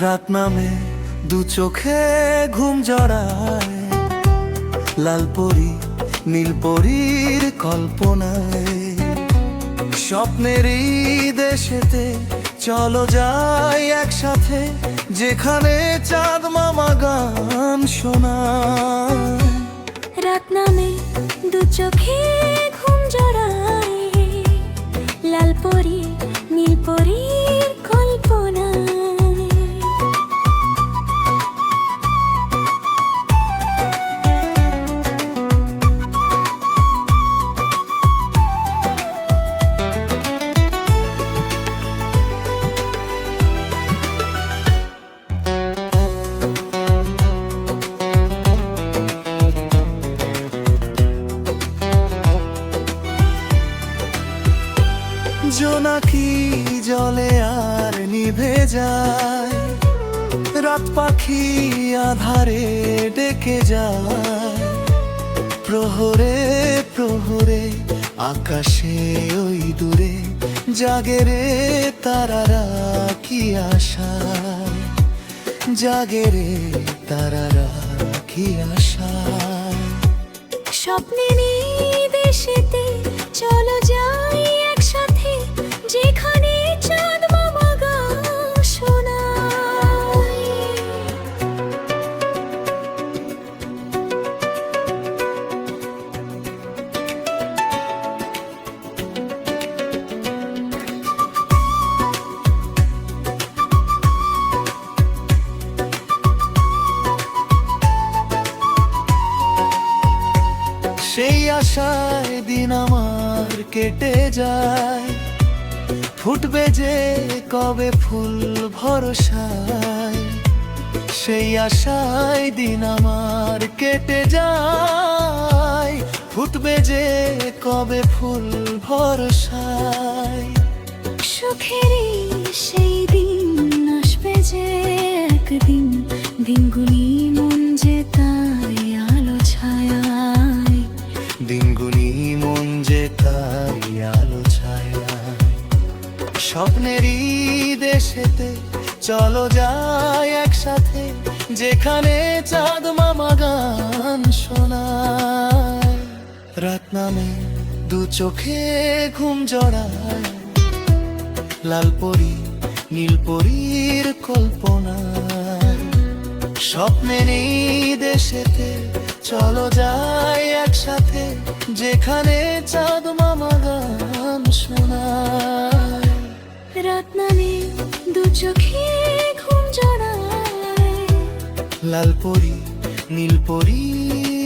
রাত নামে দু চোখে ঘুম জড়ায়, লাল পরি নীল পরীর কল্পনায়। স্বপ্নেরই দেশেতে চলো যাই একসাথে, যেখানে চাঁদ মামা গান শোনায়। রাত নামে দু চোখে ঘুম জড়ায়, লাল পরি নীল পরীর কল্পনায়। জোনাকি জলে আর নিভে যায়, রাত পাখি আধারে ডেকে যায়। প্রহরে প্রহরে আকাশে ওই দূরে জাগে রে তারারা কি আশায়, জাগে রে তারারা কি আশায়। স্বপ্নেরই দেশেতে চলো যাই একসাথে, যেখানে চাঁদ মামা গান শোনায়। সেই আশায় দিন আমার কেটে যায়, ফুটবে যে কবে ফুল ভরসায়। সেই আশায় দিন আমার কেটে যায়, ফুটবে যে কবে ফুল ভরসায়। সুখেরই সেই দিন আসবে যে একদিন, দিনগুলি মন যে তাই আলো ছায়ায়। দিনগুলি মন যে তাই আলো ছায়ায়। স্বপ্নেরই দেশেতে চলো যাই একসাথে, যেখানে চাঁদ মামা গান শোনায়। রাত নামে দু চোখে ঘুম জড়ায়, লাল পরি নীল পরীর কল্পনায়। স্বপ্নেরই দেশেতে চলো যাই একসাথে, যেখানে চাঁদ মামা গান শোনায়। রাত নামে দু চোখে ঘুম জড়ায়, লাল পরি নীল পরীর